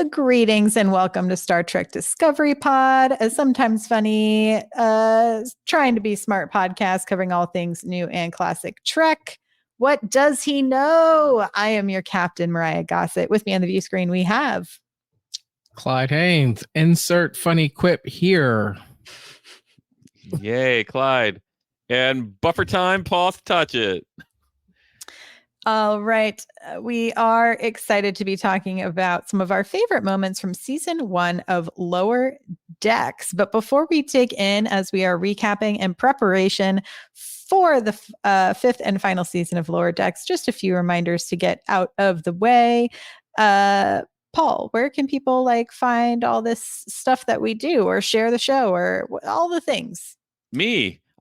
Greetings and welcome to Star Trek Discovery Pod, a sometimes funny, trying to be smart podcast covering all things new and classic Trek. What does he know? I am your captain, Myrriah Gossett. With me on the view screen, we have Clyde Haynes. Insert funny quip here. Yay, Clyde. And buffer time, pause, touch it. All right. We are excited to be talking about some of our favorite moments from season 1 of Lower Decks. But before we dig in, as we are recapping in preparation for the fifth and final season of Lower Decks, just a few reminders to get out of the way. Paul, where can people find all this stuff that we do, or share the show, or all the things?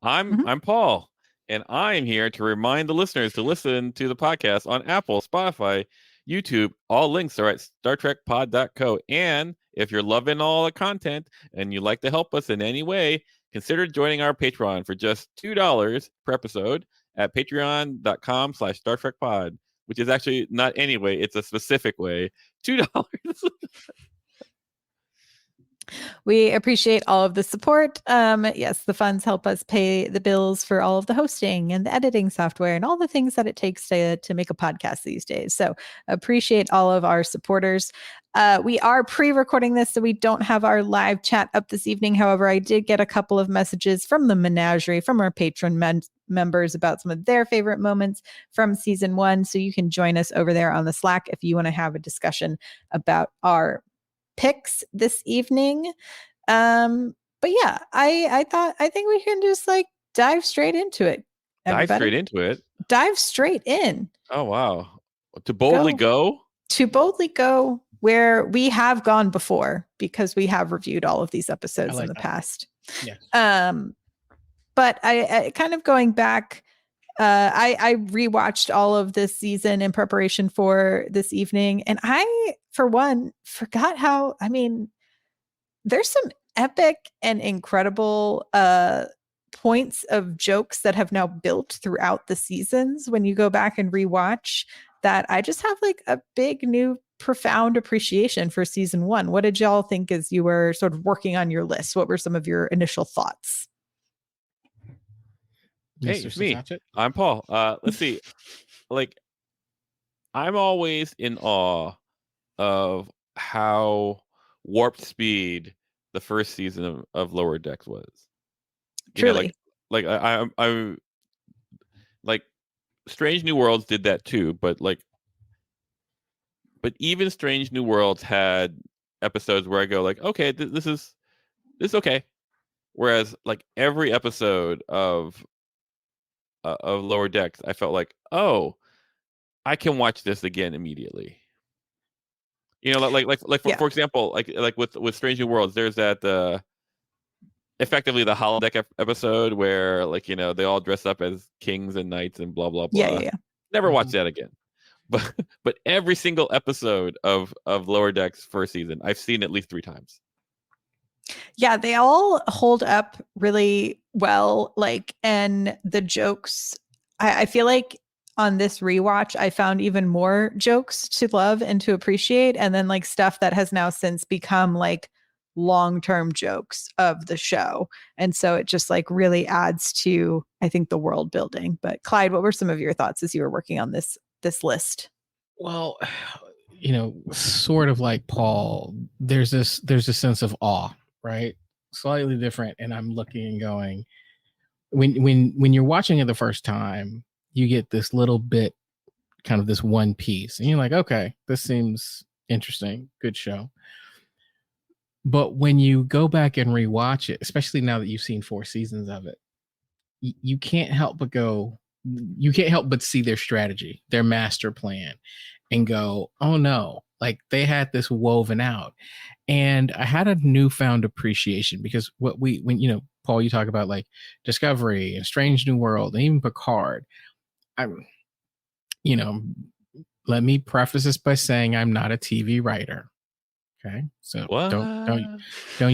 I'm Paul. And I'm here to remind the listeners to listen to the podcast on Apple, Spotify, YouTube. All links are at StarTrekPod.co. And if you're loving all the content and you'd like to help us in any way, consider joining our Patreon for just $2 per episode at patreon.com/StarTrekPod, which is actually not any way. It's a specific way. $2. We appreciate all of the support. Yes, the funds help us pay the bills for all of the hosting and the editing software and all the things that it takes to make a podcast these days. So appreciate all of our supporters. We are pre-recording this, so we don't have our live chat up this evening. However, I did get a couple of messages from the menagerie, from our patron members about some of their favorite moments from season 1. So you can join us over there on the Slack if you want to have a discussion about our picks this evening. But yeah, I think we can just dive straight into it. Everybody. Dive straight into it. Dive straight in. Oh wow. To boldly go where we have gone before, because we have reviewed all of these episodes in the past. Yeah. But I kind of going back, I rewatched all of this season in preparation for this evening. And I, for one, forgot how, there's some epic and incredible points of jokes that have now built throughout the seasons when you go back and rewatch, that I just have a big new profound appreciation for season 1. What did y'all think as you were sort of working on your list? What were some of your initial thoughts? Hey, me. I'm Paul. Let's see. I'm always in awe of how warp speed the first season of Lower Decks was. Truly. I Strange New Worlds did that too, but even Strange New Worlds had episodes where I go okay, this is okay. Whereas every episode of Lower Decks, I felt oh, I can watch this again immediately. For example, with Strange New Worlds, there's that effectively the holodeck episode where they all dress up as kings and knights and blah blah blah. Yeah. Never watched that again. But every single episode of Lower Decks first season, I've seen at least 3 times. Yeah, they all hold up really well. And the jokes, I feel like on this rewatch, I found even more jokes to love and to appreciate. And then stuff that has now since become long-term jokes of the show. And so it just really adds to, I think, the world building. But Clyde, what were some of your thoughts as you were working on this list? Well, sort of like Paul, there's a sense of awe, right? Slightly different. And I'm looking and going, when you're watching it the first time, you get this little bit, kind of this one piece, and you're like, okay, this seems interesting, good show. But when you go back and rewatch it, especially now that you've seen 4 seasons of it, you can't help but see their strategy, their master plan, and go, oh no, they had this woven out. And I had a newfound appreciation, because when Paul, you talk about Discovery and Strange New World and even Picard, let me preface this by saying I'm not a TV writer. Okay, so what? don't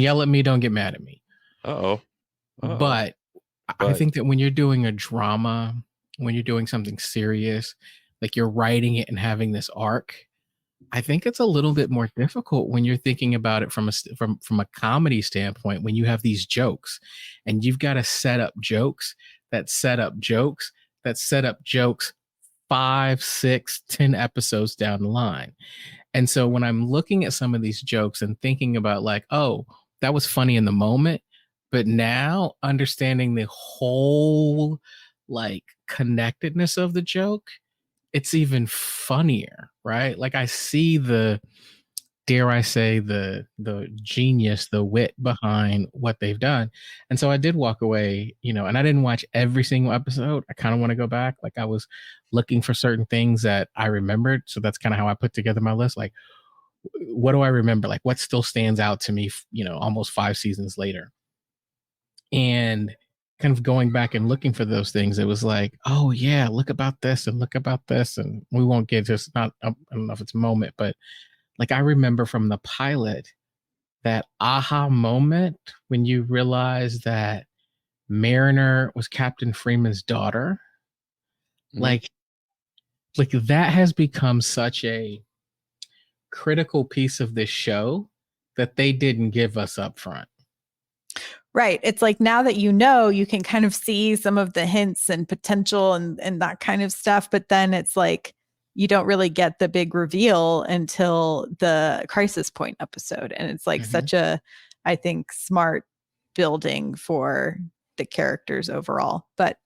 yell at me. Don't get mad at me. Uh-oh. But I think that when you're doing a drama, when you're doing something serious, you're writing it and having this arc, I think it's a little bit more difficult when you're thinking about it from a comedy standpoint, when you have these jokes and you've got to set up jokes that set up jokes that set up jokes 5, 6, 10 episodes down the line. And so when I'm looking at some of these jokes and thinking about like, oh, that was funny in the moment, but now understanding the whole like connectedness of the joke, it's even funnier, right? Like I see the, dare I say, the genius, the wit behind what they've done. And so I did walk away, and I didn't watch every single episode. I kind of want to go back. Like I was looking for certain things that I remembered. So that's kind of how I put together my list. Like, what do I remember? Like what still stands out to me, almost 5 seasons later. And kind of going back and looking for those things, it was like, oh yeah, look about this and look about this. And we won't get just not, I don't know if it's a moment, but like I remember from the pilot that aha moment when you realize that Mariner was Captain Freeman's daughter. Mm-hmm. Like that has become such a critical piece of this show that they didn't give us up front. Right. It's like now that you can kind of see some of the hints and potential and that kind of stuff. But then it's like, you don't really get the big reveal until the crisis point episode. And it's like such a, I think, smart building for the characters overall. But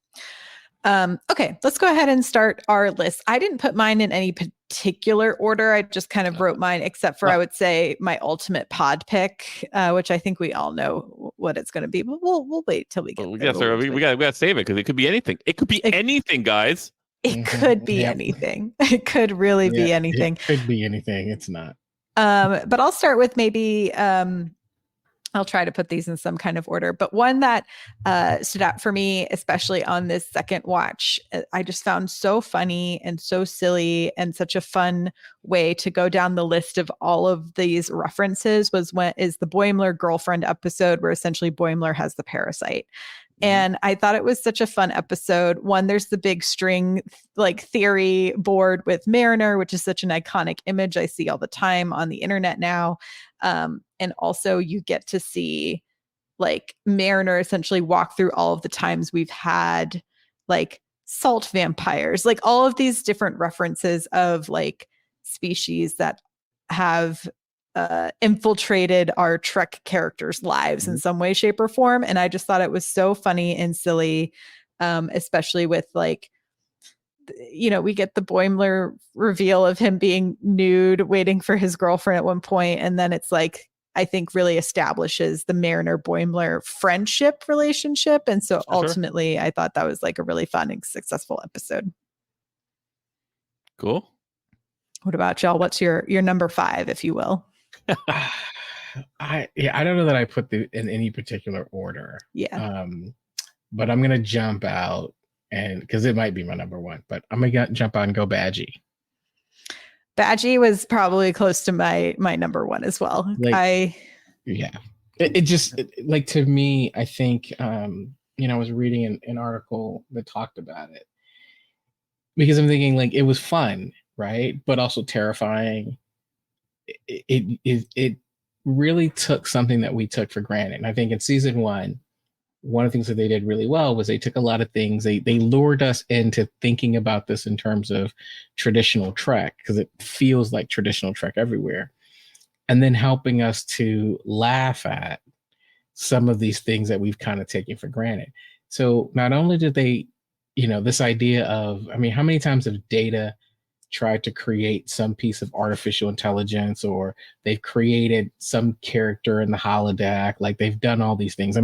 okay, let's go ahead and start our list. I didn't put mine in any particular order. I just kind of wrote mine, except for I would say my ultimate pod pick, which I think we all know what it's going to be. But we'll wait till we get there. Yes, sir. We got to save it because it could be anything. It could be anything, guys. It could be anything. It could really be anything. It could be anything. It's not. But I'll start with maybe. I'll try to put these in some kind of order, but one that stood out for me, especially on this second watch, I just found so funny and so silly and such a fun way to go down the list of all of these references is the Boimler girlfriend episode where essentially Boimler has the parasite. And I thought it was such a fun episode. One, there's the big string like theory board with Mariner, which is such an iconic image I see all the time on the internet now. And also you get to see like Mariner essentially walk through all of the times we've had like salt vampires, like all of these different references of like species that have infiltrated our Trek characters' lives in some way, shape, or form. And I just thought it was so funny and silly, especially with like, we get the Boimler reveal of him being nude, waiting for his girlfriend at one point. And then it's like, I think really establishes the Mariner-Boimler friendship relationship. And so ultimately, I thought that was like a really fun and successful episode. Cool. What about y'all? What's your number 5, if you will? I don't know that I put in any particular order. Yeah. But I'm gonna jump out and because it might be my number 1, but I'm gonna jump out and go Badgie. Badgie was probably close to my number 1 as well. It just like to me, I think I was reading an article that talked about it because I'm thinking like it was fun, right? But also terrifying. It really took something that we took for granted. And I think in season 1, one of the things that they did really well was they took a lot of things. They lured us into thinking about this in terms of traditional Trek because it feels like traditional Trek everywhere. And then helping us to laugh at some of these things that we've kind of taken for granted. So not only did they, this idea of, how many times have Data tried to create some piece of artificial intelligence, or they've created some character in the holodeck, like they've done all these things.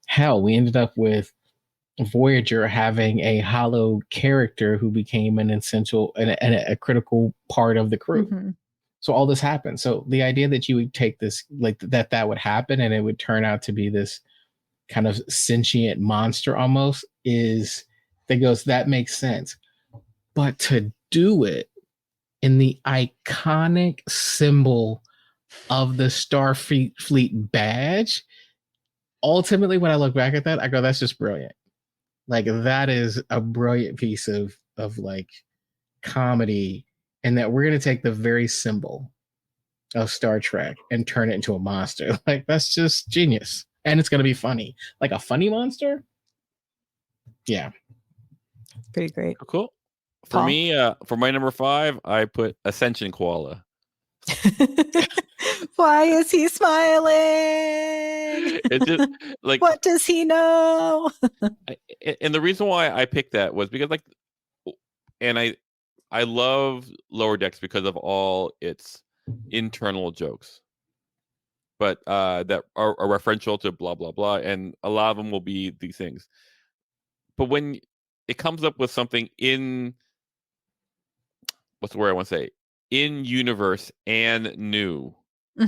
Hell, we ended up with Voyager having a hollow character who became an essential and a critical part of the crew. Mm-hmm. So all this happened. So the idea that you would take this, like that would happen and it would turn out to be this kind of sentient monster almost that makes sense. But to do it in the iconic symbol of the Starfleet badge, ultimately, when I look back at that, I go, that's just brilliant. Like that is a brilliant piece of like comedy and that we're going to take the very symbol of Star Trek and turn it into a monster. Like, that's just genius. And it's going to be funny. Like a funny monster? Yeah. Pretty great. Cool. For Paul? me, for my number 5, I put Ascension Koala. Why is he smiling? It's just like, what does he know? and the reason why I picked that was because like, and I love Lower Decks because of all its internal jokes, but that are referential to blah blah blah, and a lot of them will be these things. But when it comes up with something in, what's the word I want to say, in universe and new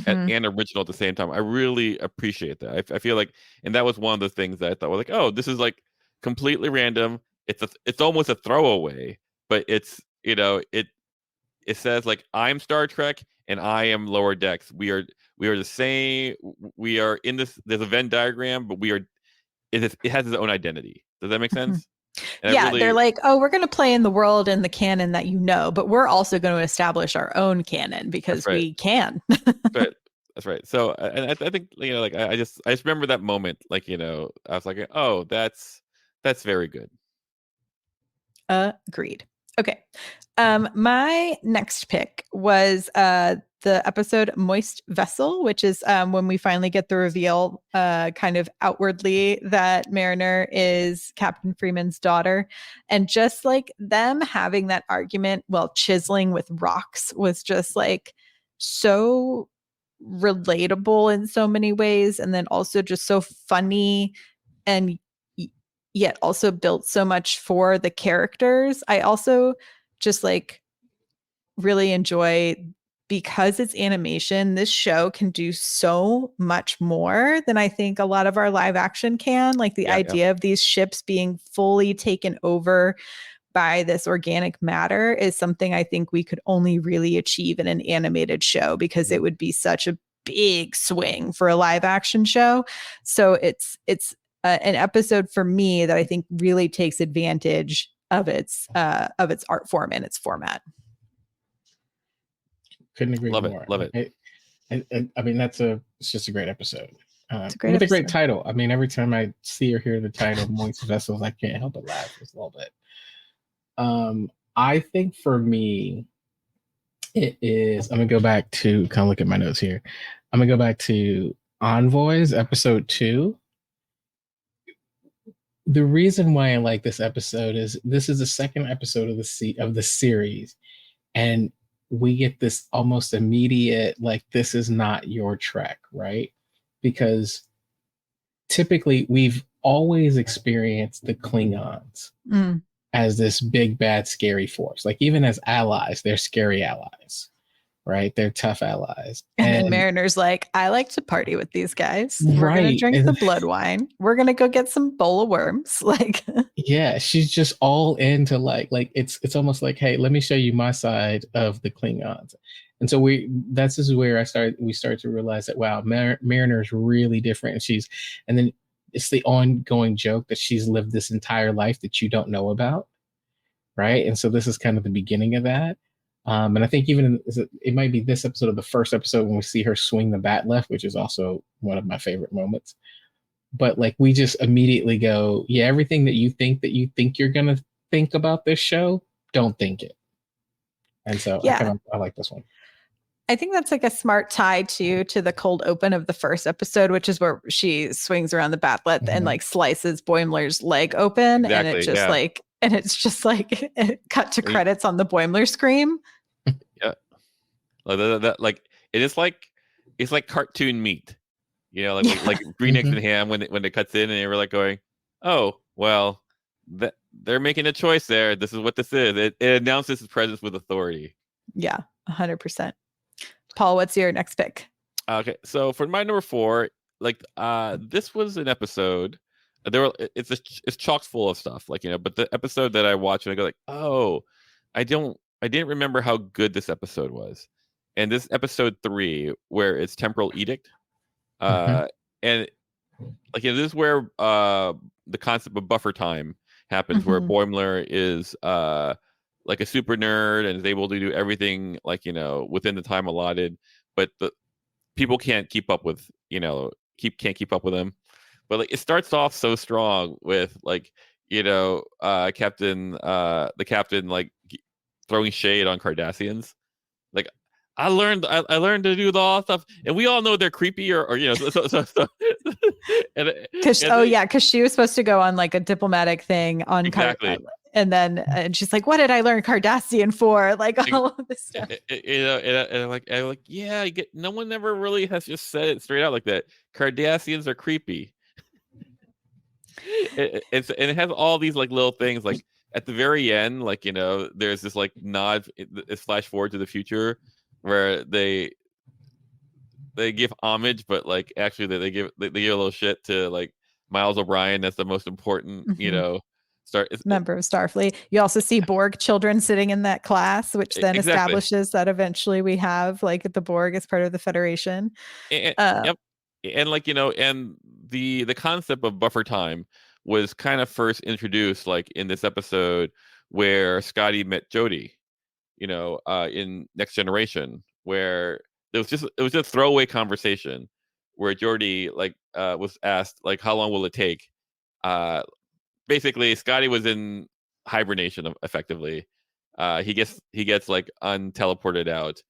and original at the same time, I really appreciate that. I feel like, and that was one of the things that I thought was like, oh, this is like completely random. It's almost a throwaway, but it's, it says like, I'm Star Trek and I am Lower Decks. We are the same. We are in there's a Venn diagram, but it has its own identity. Does that make sense? And yeah, they're like, oh, we're going to play in the world and the canon that but we're also going to establish our own canon because we can. That's right. So, and I think, like, I just remember that moment, like, I was like, oh, that's very good. Agreed. Okay. My next pick was the episode Moist Vessel, which is when we finally get the reveal kind of outwardly that Mariner is Captain Freeman's daughter. And just like them having that argument while chiseling with rocks was just like so relatable in so many ways. And then also just so funny and yet also built so much for the characters. I also just like really enjoy, because it's animation, this show can do so much more than I think a lot of our live action can. Like the idea of these ships being fully taken over by this organic matter is something I think we could only really achieve in an animated show, because it would be such a big swing for a live action show. So it's an episode for me that I think really takes advantage of its art form and its format. Couldn't agree more. more. Love it. I mean, it's just a great episode. It's a great with episode. a great title. I mean, every time I see or hear the title Moist Vessels, I can't help but laugh just a little bit. I think for me, it is, I'm gonna go back to kind of look at my notes here. I'm gonna go back to Envoys, episode 2. The reason why I like this episode is this is the second episode of the series, and we get this almost immediate, like, this is not your Trek, right? Because typically we've always experienced the Klingons as this big, bad, scary force. Like, even as allies, they're scary allies, right? They're tough allies. And then Mariner's like, I like to party with these guys. We're Right. going to drink the blood wine. We're going to go get some bowl of worms. Like, yeah, she's just all into like it's almost like, hey, let me show you my side of the Klingons. And so this is where we start to realize that, wow, Mariner's really different. And then it's the ongoing joke that she's lived this entire life that you don't know about, right? And so this is kind of the beginning of that. And I think even it might be this episode of the first episode when we see her swing the bat left, which is also one of my favorite moments. But like, we just immediately go, yeah, everything that you think you're gonna think about this show, don't think it. And so I like this one. I think that's like a smart tie to the cold open of the first episode, which is where she swings around the batlet and like slices Boimler's leg open. Exactly, and it's just like cut to credits on the Boimler scream. Yeah. Like it's like cartoon meat. Like Green Eggs and Ham when it cuts in and they were like going, oh, well, they're making a choice there. This is what this is. It announces its presence with authority. Yeah, 100%. Paul, what's your next pick? Okay, so for my number 4, like this was an episode. It's chock full of stuff, like, but the episode that I watched and I go like, oh, I didn't remember how good this episode was. And this episode 3, where it's Temporal Edict. And like, this is where the concept of buffer time happens, where Boimler is like a super nerd and is able to do everything like, within the time allotted, but the people can't keep up with, can't keep up with him. But like it starts off so strong with like, the captain like throwing shade on Cardassians. Like I learned to do all that stuff, and we all know they're creepy or so. Because she was supposed to go on like a diplomatic thing on exactly. And she's like, what did I learn Cardassian for? Like all of this stuff. And I'm like, yeah, no one ever really has just said it straight out like that. Cardassians are creepy. And it has all these like little things like at the very end, like there's this like nod, it's flash forward to the future where they give homage, but like actually they give a little shit to like Miles O'Brien. That's the most important, member of Starfleet. You also see Borg children sitting in that class, which then establishes that eventually we have like the Borg as part of the Federation. Yep. And like and the concept of buffer time was kind of first introduced like in this episode where Scotty met Jodie, in Next Generation, where it was just a throwaway conversation where Jodie like was asked like how long will it take. Basically Scotty was in hibernation effectively. He gets like unteleported out.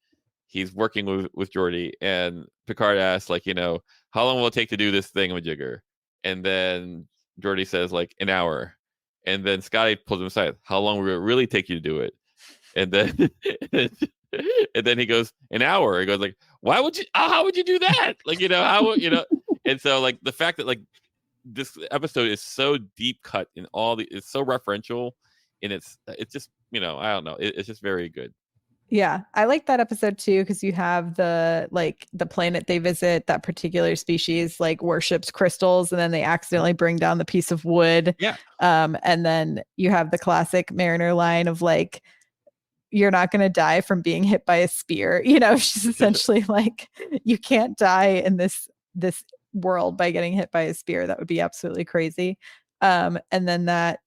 He's working with Geordi, and Picard asks, like, how long will it take to do this thingamajigger? And then Geordi says, like, an hour. And then Scotty pulls him aside. How long will it really take you to do it? And then and then he goes, an hour. He goes, like, how would you do that? Like, how would, And so, like, the fact that, like, this episode is so deep cut in it's so referential, and it's just, I don't know. It's just very good. Yeah, I like that episode too because you have the planet they visit, that particular species like worships crystals, and then they accidentally bring down the piece of wood. Yeah. And then you have the classic Mariner line of like, you're not going to die from being hit by a spear. She's essentially like, you can't die in this world by getting hit by a spear. That would be absolutely crazy. And then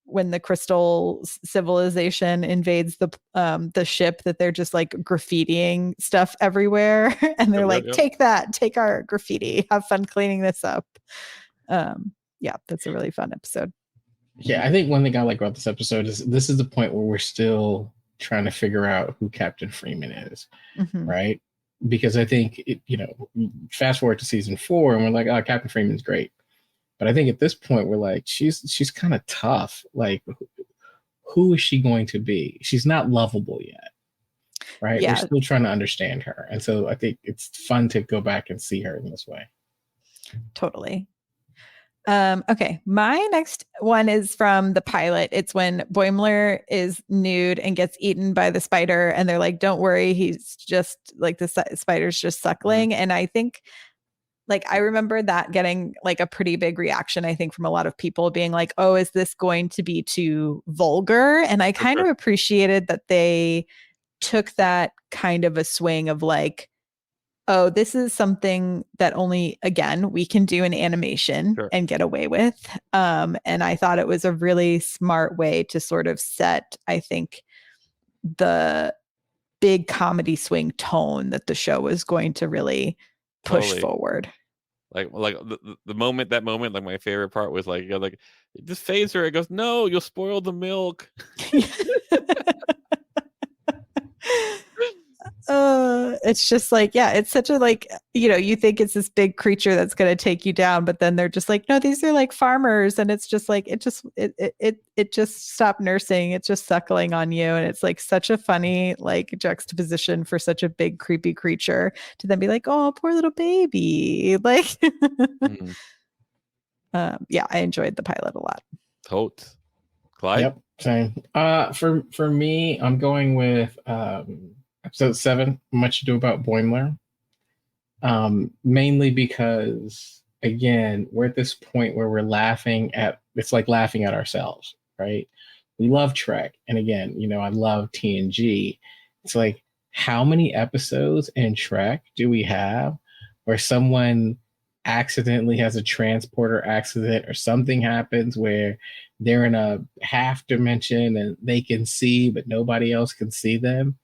when the crystal civilization invades the ship, that they're just like graffitiing stuff everywhere, and they're like, take our graffiti, have fun cleaning this up. Yeah, that's a really fun episode. Yeah, I think one thing I like about this episode is this is the point where we're still trying to figure out who Captain Freeman is, right? Because I think fast forward to season 4, and we're like, oh, Captain Freeman's great. But I think at this point, we're like, she's kind of tough. Like, who is she going to be? She's not lovable yet, right? Yeah. We're still trying to understand her. And so I think it's fun to go back and see her in this way. Totally. Okay, my next one is from the pilot. It's when Boimler is nude and gets eaten by the spider, and they're like, don't worry, he's just like the spider's just suckling. And I think like I remember that getting like a pretty big reaction, I think, from a lot of people being like, oh, is this going to be too vulgar? And I kind of appreciated that they took that kind of a swing of like, oh, this is something that only, again, we can do in animation and get away with. And I thought it was a really smart way to sort of set, I think, the big comedy swing tone that the show was going to really push forward. Like the moment, like my favorite part was like, just phase her. It goes, no, you'll spoil the milk. It's just like, yeah, it's such a like, you think it's this big creature that's going to take you down, but then they're just like, no, these are like farmers, and it's just like it just stopped nursing, it's just suckling on you, and it's like such a funny like juxtaposition for such a big creepy creature to then be like, oh, poor little baby, like. Yeah, I enjoyed the pilot a lot. Totes. Clyde? Yep, same. For me, I'm going with episode 7, Much Ado About Boimler. Mainly because, again, we're at this point where we're laughing at ourselves, right? We love Trek. And again, I love TNG. It's like, how many episodes in Trek do we have where someone accidentally has a transporter accident or something happens where they're in a half dimension and they can see, but nobody else can see them.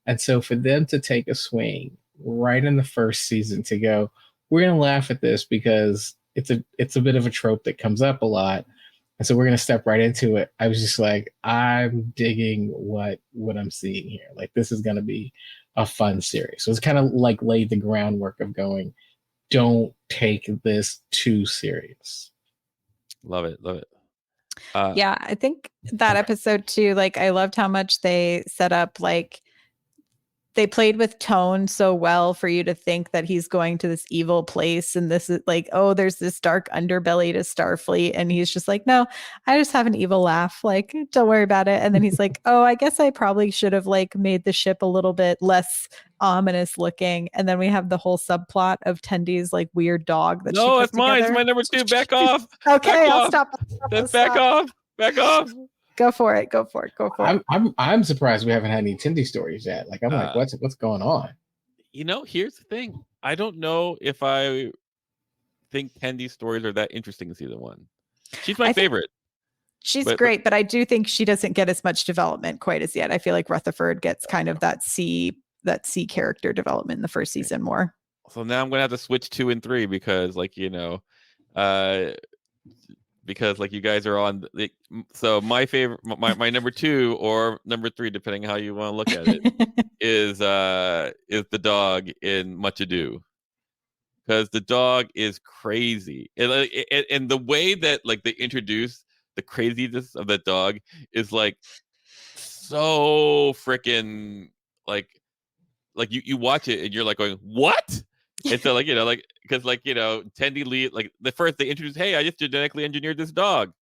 And so for them to take a swing right in the first season to go, we're going to laugh at this because it's a bit of a trope that comes up a lot. And so we're going to step right into it. I was just like, I'm digging what I'm seeing here. Like, this is going to be a fun series. So it's kind of like laid the groundwork of going, don't take this too serious. Love it. Yeah, I think that episode too, like I loved how much they set up, like they played with tone so well for you to think that he's going to this evil place. And this is like, oh, there's this dark underbelly to Starfleet. And he's just like, no, I just have an evil laugh. Like, don't worry about it. And then he's like, oh, I guess I probably should have like made the ship a little bit less ominous looking. And then we have the whole subplot of Tendy's like weird dog that no, that's mine. It's my number 2. Back off. Okay, I'll off. stop. That's back off. Back off. Go for it. I'm surprised we haven't had any Tendy stories yet. Like, I'm like, what's going on? You know, here's the thing. I don't know if I think Tendy's stories are that interesting in season 1. She's my favorite. She's great, but I do think she doesn't get as much development quite as yet. I feel like Rutherford gets kind of that C character development in the first season more. So now I'm gonna have to switch 2 and 3 because, like, you know, because like you guys are on. So my favorite, my number 2 or number 3, depending on how you want to look at it, is the dog in Much Ado, because the dog is crazy, and the way that like they introduce the craziness of that dog is like so freaking like you watch it and you're like going, what? And so, like, you know, like, because, like, you know, Tendy leaves, like, the first they introduce, hey, I just genetically engineered this dog.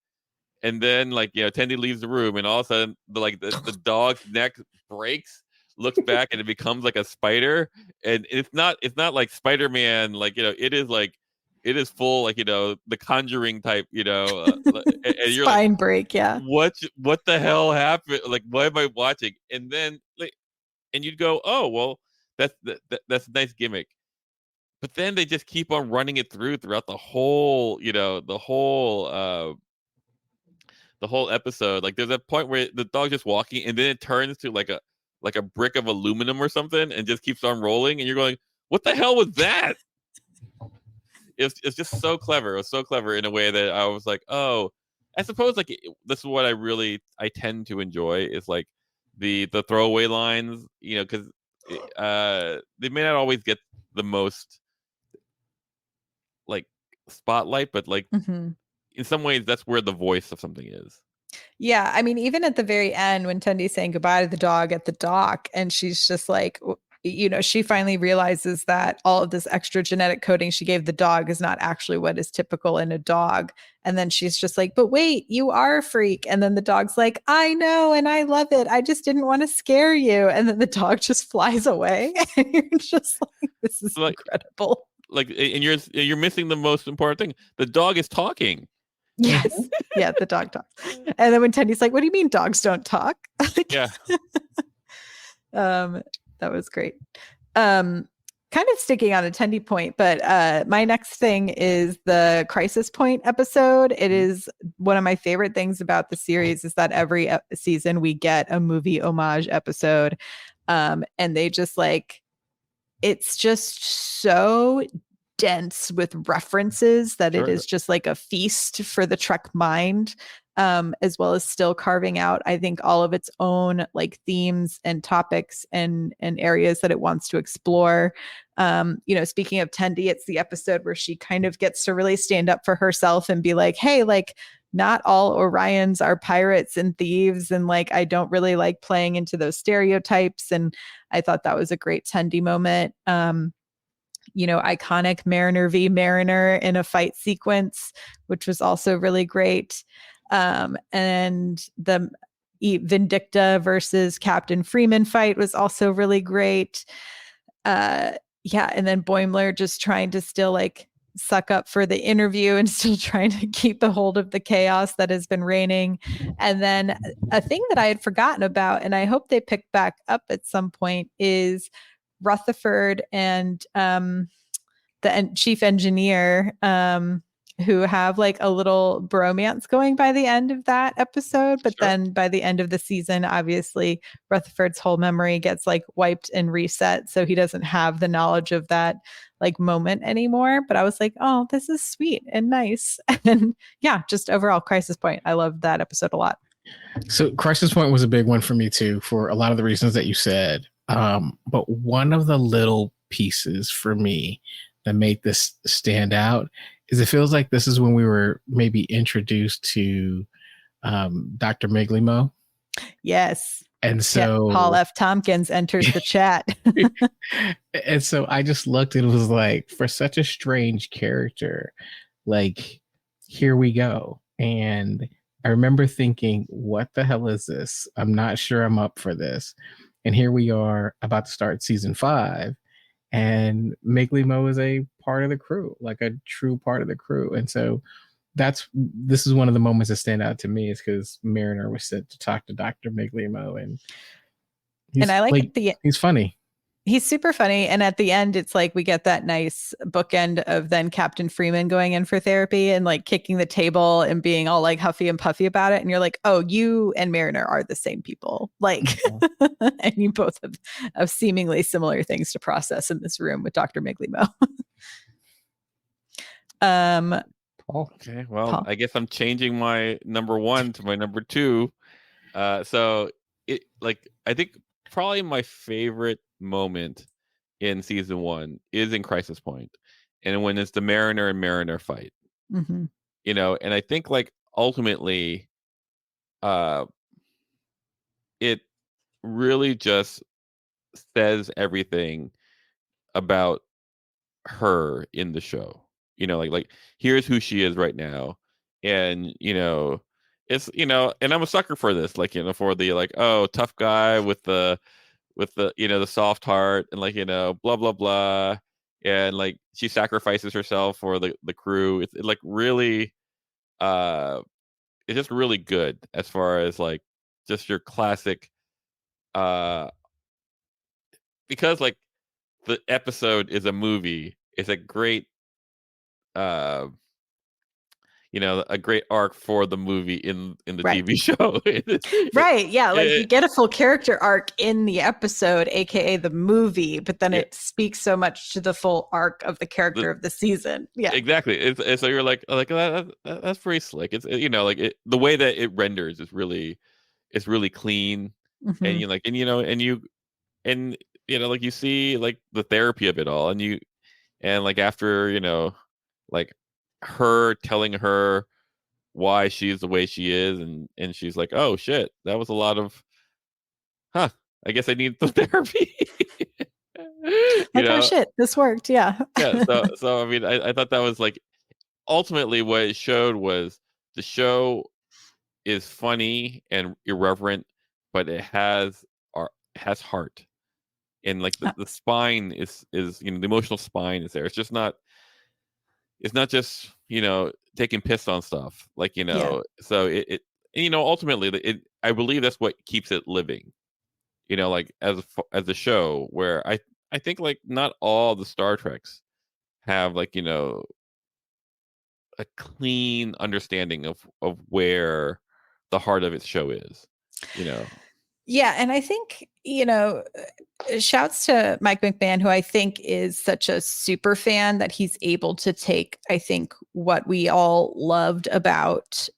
And then, like, you know, Tendy leaves the room and all of a sudden, the dog's neck breaks, looks back, and it becomes like a spider. And it's not like Spider-Man, like, you know, it is full, like, you know, the Conjuring type, you know, and you're spine like, break, yeah. What the hell happened? Like, what am I watching? And then, like, and you'd go, oh, well, that's a nice gimmick. But then they just keep on running it throughout the whole, you know, the whole episode. Like, there's a point where the dog's just walking, and then it turns to like a brick of aluminum or something, and just keeps on rolling. And you're going, "What the hell was that?" It's just so clever. It was so clever in a way that I was like, "Oh, I suppose like this is what I tend to enjoy is like the throwaway lines, you know, because they may not always get the most like spotlight, but like in some ways that's where the voice of something is. Yeah, I mean, even at the very end when Tendy's saying goodbye to the dog at the dock, and she's just like, you know, she finally realizes that all of this extra genetic coding she gave the dog is not actually what is typical in a dog. And then she's just like, but wait, you are a freak. And then the dog's like, I know, and I love it. I just didn't want to scare you. And then the dog just flies away. And you're just like, this is like, incredible. Like, and you're missing the most important thing. The dog is talking. Yes. Yeah, the dog talks. And then when Tendy's like, what do you mean dogs don't talk? Yeah. That was great. Kind of sticking on a Tendy point, but my next thing is the Crisis Point episode. It is one of my favorite things about the series is that every season we get a movie homage episode. And they just like, it's just so dense with references that it is just like a feast for the Trek mind, as well as still carving out, I think, all of its own like themes and topics and areas that it wants to explore. You know, speaking of Tendi, it's the episode where she kind of gets to really stand up for herself and be like, hey, like, not all Orions are pirates and thieves. And like, I don't really like playing into those stereotypes. And I thought that was a great Tendi moment. You know, iconic Mariner v. Mariner in a fight sequence, which was also really great. And the Vindicta versus Captain Freeman fight was also really great. Yeah. And then Boimler just trying to still like suck up for the interview and still trying to keep a hold of the chaos that has been reigning. And then a thing that I had forgotten about, and I hope they pick back up at some point, is Rutherford and chief engineer, who have like a little bromance going by the end of that episode. But then by the end of the season, obviously Rutherford's whole memory gets like wiped and reset. So he doesn't have the knowledge of that like moment anymore. But I was like, oh, this is sweet and nice. And yeah, just overall Crisis Point. I loved that episode a lot. So Crisis Point was a big one for me too, for a lot of the reasons that you said. But one of the little pieces for me that made this stand out is it feels like this is when we were maybe introduced to Dr. Miglimo. Yes. And so Paul F. Tompkins enters the chat. And so I just looked and was like, for such a strange character, like, here we go. And I remember thinking, what the hell is this? I'm not sure I'm up for this. And here we are about to start season 5. And Miglimo is a part of the crew, like a true part of the crew. And so this is one of the moments that stand out to me, is because Mariner was sent to talk to Dr. Miglimo, and I like he's funny. He's super funny. And at the end, it's like we get that nice bookend of then Captain Freeman going in for therapy and like kicking the table and being all like huffy and puffy about it. And you're like, oh, you and Mariner are the same people. Like, and you both have seemingly similar things to process in this room with Dr. Miglimo. Okay, well, Paul. I guess I'm changing my number 1 to my number 2. So it I think probably my favorite moment in season 1 is in Crisis Point, and when it's the Mariner and Mariner fight. Mm-hmm. And I think like ultimately, it really just says everything about her in the show. Like here's who she is right now, and it's and I'm a sucker for this, like for the like, oh, tough guy with the the soft heart, and like blah blah blah, and like she sacrifices herself for the crew. It's like really it's just really good as far as like just your classic because like the episode is a movie. It's a great a great arc for the movie in the TV show. Right. Yeah. Like you get a full character arc in the episode, aka the movie, but then it speaks so much to the full arc of the character of the season. Yeah, exactly. It's so you're like that's pretty slick. It's like the way that it renders is really clean. Mm-hmm. And like you see like the therapy of it all, and like after like her telling her why she's the way she is, and she's like, oh shit, that was a lot of I guess I need the therapy. Oh shit, this worked. Yeah. So I mean, I thought that was like ultimately what it showed was the show is funny and irreverent, but it has heart, and like the spine is the emotional spine is there. It's not just taking piss on stuff, like so it ultimately I believe that's what keeps it living, like as a show where I think like not all the Star Treks have like a clean understanding of where the heart of its show is. Yeah, and I think shouts to Mike McMahon, who I think is such a super fan that he's able to take, I think, what we all loved about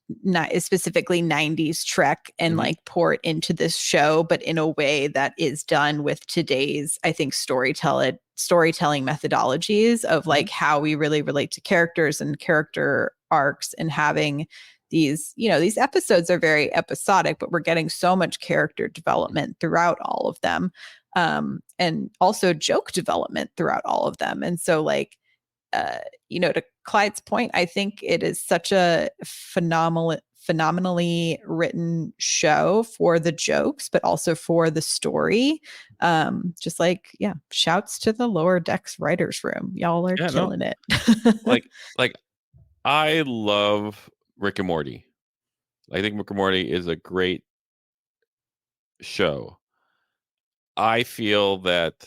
specifically 90s Trek and like pour it into this show, but in a way that is done with today's, I think, storytelling methodologies of like how we really relate to characters and character arcs, and having these episodes are very episodic, but we're getting so much character development throughout all of them, and also joke development throughout all of them. And so like to Clyde's point, I think it is such a phenomenally written show for the jokes, but also for the story. Just like, yeah, shouts to the Lower Decks writers room. Y'all are killing it. like I love Rick and Morty. I think Rick and Morty is a great show. I feel that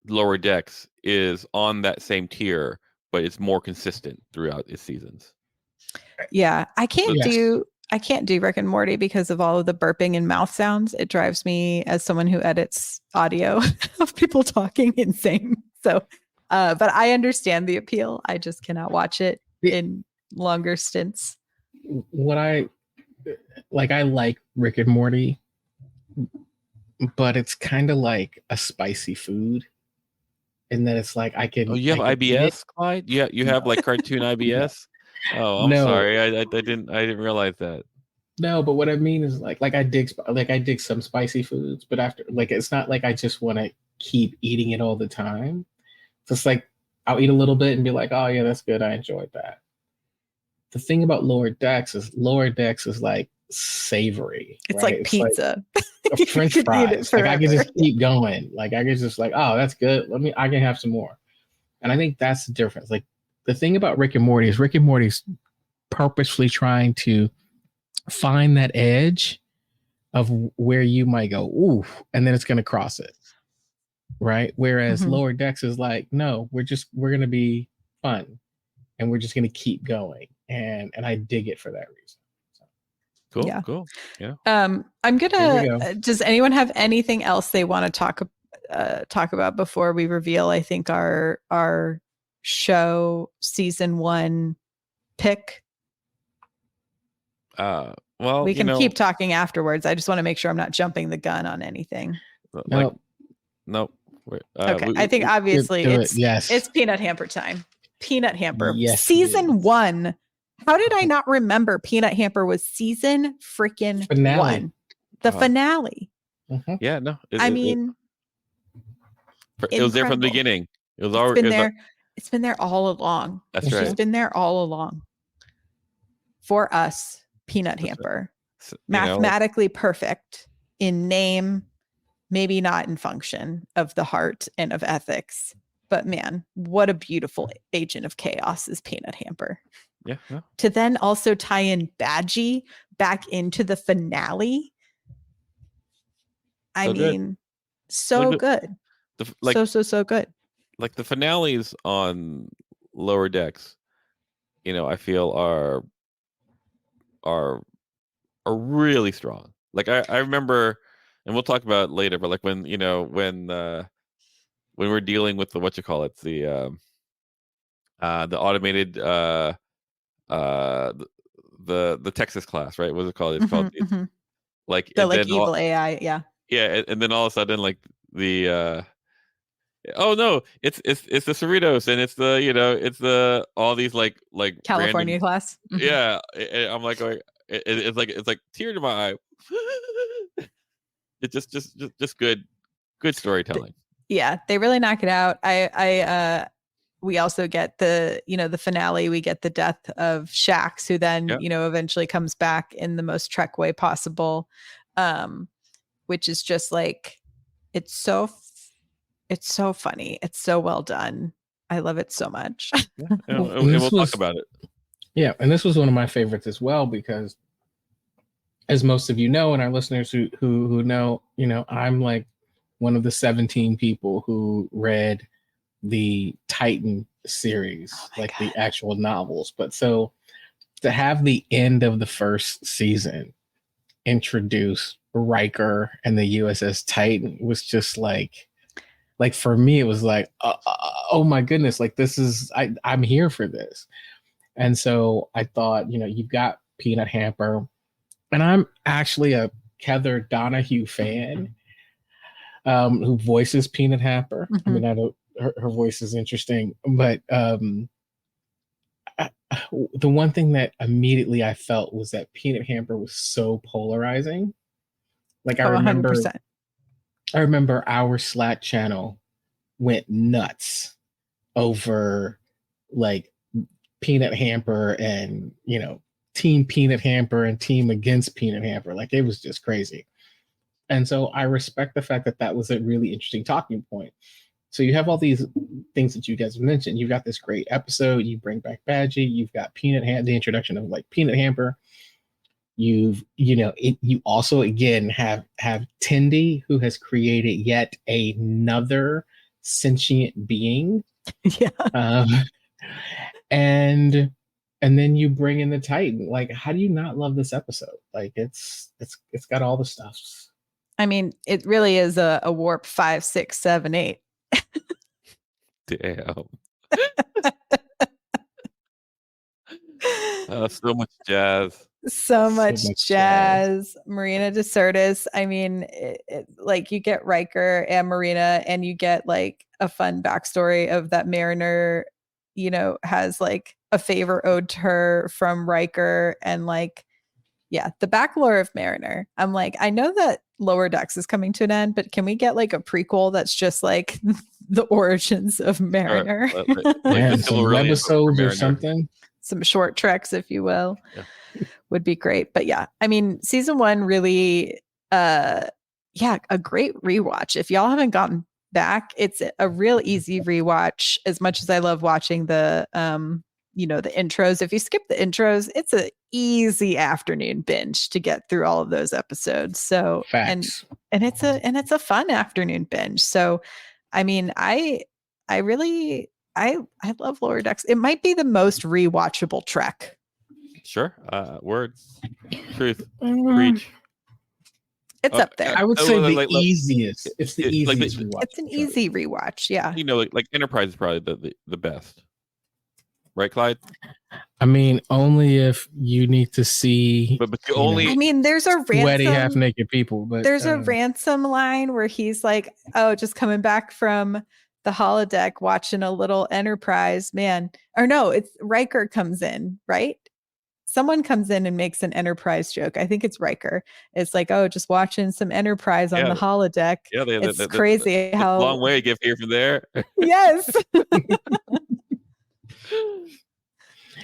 Lower Decks is on that same tier, but it's more consistent throughout its seasons. Yeah, I can't Yes. do Rick and Morty because of all of the burping and mouth sounds. It drives me, as someone who edits audio of people talking, insane. So, but I understand the appeal. I just cannot watch it in longer stints. What I like Rick and Morty, but it's kind of like a spicy food. And then it's like I can. Oh, you have I can eat it. IBS, Clyde? Yeah, you have like cartoon IBS. Oh, I'm No. sorry. I didn't realize that. No, but what I mean is like I dig some spicy foods, but after like it's not like I just want to keep eating it all the time. Just like I'll eat a little bit and be like, oh yeah, that's good. I enjoyed that. The thing about Lower Decks is like savory. It's right? like pizza. Like French You could eat it fries. Like I can forever. just keep going. Like I can just like, oh, that's good. I can have some more. And I think that's the difference. Like the thing about Rick and Morty is Rick and Morty's purposefully trying to find that edge of where you might go, ooh, and then it's going to cross it. Right. Whereas Lower Decks is like, no, we're going to be fun and we're just going to keep going. And I dig it for that reason. So. Cool. Yeah. Cool. Yeah. I'm gonna. Does anyone have anything else they want to talk about before we reveal? I think our show season 1 pick. Well, we can keep talking afterwards. I just want to make sure I'm not jumping the gun on anything. Nope. Okay. I think obviously it's Peanut Hamper time. Peanut Hamper. Yes, season 1. How did I not remember Peanut Hamper was season freaking finale. 1? The finale. Yeah, no. It was there from the beginning. It was already there. It's been there all along. That's right. It's been there all along. For us, Peanut Hamper. Right. Mathematically perfect in name, maybe not in function of the heart and of ethics. But man, what a beautiful agent of chaos is Peanut Hamper. Yeah. To then also tie in Badgie back into the finale. I mean, so good. So good. Like the finales on Lower Decks, I feel are really strong. Like I remember, and we'll talk about it later, but like when we're dealing with the automated the Texas class, right? What's it called? It's called like the like evil AI, yeah. Yeah, and then all of a sudden like the oh no, it's the Cerritos and it's the it's the all these like California random, class. Yeah, I'm like going. It's like tear to my eye. It's just good storytelling. Yeah, they really knock it out. We also get the finale. We get the death of Shax, who then eventually comes back in the most Trek way possible, which is just like it's so funny. It's so well done. I love it so much. Yeah, and we'll talk about it. Yeah, and this was one of my favorites as well because, as most of you know, and our listeners who know, I'm like one of the 17 people who read the Titan series, like the actual novels. But so to have the end of the first season introduce Riker and the USS Titan was just like for me, it was like, oh my goodness, like this is, I'm here for this. And so I thought, you've got Peanut Hamper, and I'm actually a Heather Donahue fan who voices Peanut Hamper. I mean, I don't, her voice is interesting, but the one thing that immediately I felt was that Peanut Hamper was so polarizing. Like I remember 100%. I remember our Slack channel went nuts over like Peanut Hamper and Team Peanut Hamper and team against Peanut Hamper. Like it was just crazy. And so I respect the fact that that was a really interesting talking point. So you have all these things that you guys mentioned. You've got this great episode. You bring back Badgie. You've got the introduction of like Peanut Hamper. You also again have Tindy, who has created yet another sentient being. Yeah. And then you bring in the Titan. Like, how do you not love this episode? Like, it's got all the stuffs. I mean, it really is a warp 5, 6, 7, 8. Damn. So much jazz. So much jazz. Marina de Sirtis. I mean, like you get Riker and Marina, and you get like a fun backstory of that Mariner, has like a favor owed to her from Riker, and like, yeah, the back lore of Mariner. I'm like, I know that Lower Decks is coming to an end, but can we get like a prequel that's just like the origins of Mariner? Some webisodes or something. Some short treks, if you will, would be great. But yeah, I mean, season 1 really, a great rewatch. If y'all haven't gotten back, it's a real easy rewatch. As much as I love watching the, the intros. If you skip the intros, it's an easy afternoon binge to get through all of those episodes. So, facts. and it's a fun afternoon binge. So, I mean, I love Lower Decks. It might be the most rewatchable Trek. Sure. Words. Truth. Preach. It's up there. I would say the easiest. It's the easiest rewatch. It's an easy rewatch. Yeah. Like Enterprise is probably the best. Right, Clyde? I mean, only if you need to see. But you only. I mean, there's a sweaty, half naked people. But there's a Ransom line where he's like, "Oh, just coming back from the holodeck, watching a little Enterprise, man." Or no, it's Riker comes in, right? Someone comes in and makes an Enterprise joke. I think it's Riker. It's like, "Oh, just watching some Enterprise on the holodeck." Yeah, it's crazy how long way to get here from there. Yes.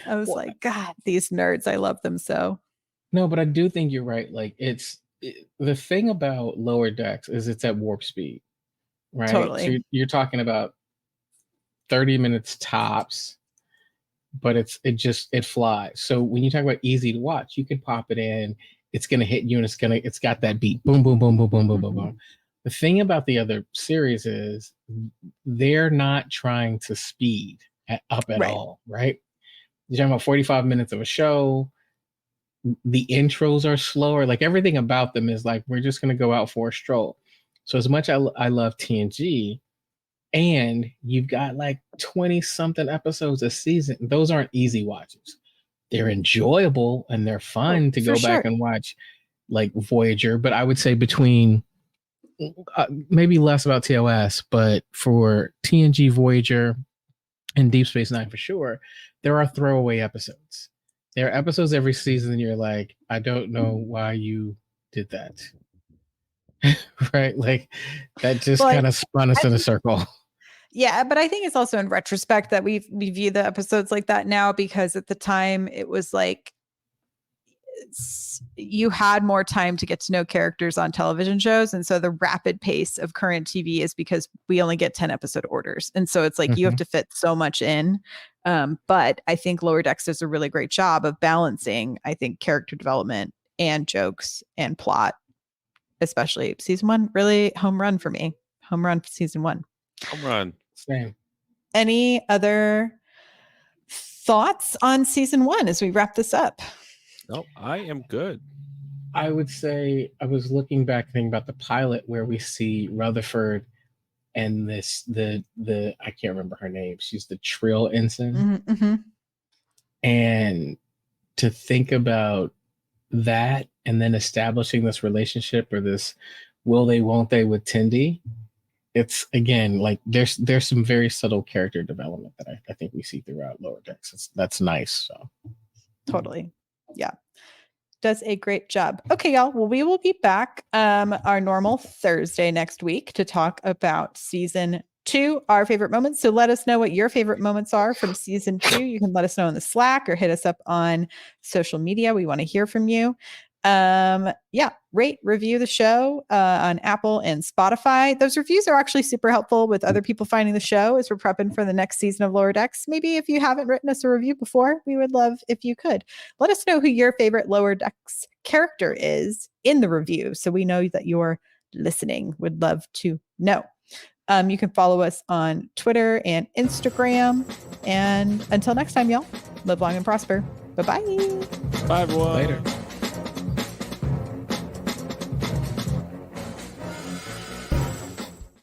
I was like, God, these nerds, I love them so. No, but I do think you're right. Like, the thing about Lower Decks is it's at warp speed, right? Totally. So you're talking about 30 minutes tops, but it flies. So when you talk about easy to watch, you can pop it in, it's gonna hit you, and it's got that beat, boom, boom, boom, boom, boom, boom, boom, boom. The thing about the other series is they're not trying to speed up at all, right? You're talking about 45 minutes of a show. The intros are slower. Like, everything about them is like, we're just going to go out for a stroll. So as much I love TNG, and you've got like 20 something episodes a season, those aren't easy watches. They're enjoyable and they're fun to go back and watch, like Voyager. But I would say between maybe less about TOS, but for TNG, Voyager, and Deep Space Nine for sure, there are throwaway episodes. There are episodes every season and you're like, I don't know why you did that. Right? Like, that just kind of spun us in a circle. Yeah, but I think it's also in retrospect that we view the episodes like that now, because at the time it was like you had more time to get to know characters on television shows. And so the rapid pace of current TV is because we only get 10 episode orders. And so it's like you have to fit so much in. But I think Lower Decks does a really great job of balancing, I think, character development and jokes and plot, especially season 1. Really home run for me. Home run for season 1. Home run. Same. Any other thoughts on season 1 as we wrap this up? No, I am good. I would say, I was looking back thinking about the pilot where we see Rutherford and the I can't remember her name. She's the Trill ensign. Mm-hmm. And to think about that and then establishing this relationship, or this will they, won't they with Tendi. It's, again, like there's some very subtle character development that I think we see throughout Lower Decks. That's nice. So totally. Yeah. Does a great job. Okay, y'all. Well, we will be back our normal Thursday next week to talk about season 2, our favorite moments. So let us know what your favorite moments are from season 2. You can let us know in the Slack or hit us up on social media. We want to hear from you. Rate, review the show on Apple and Spotify. Those reviews are actually super helpful with other people finding the show as we're prepping for the next season of Lower Decks. Maybe if you haven't written us a review before, we would love if you could. Let us know who your favorite Lower Decks character is in the review, so we know that you're listening. Would love to know. You can follow us on Twitter and Instagram. And until next time, y'all, live long and prosper. Bye-bye. Bye, everyone. Later.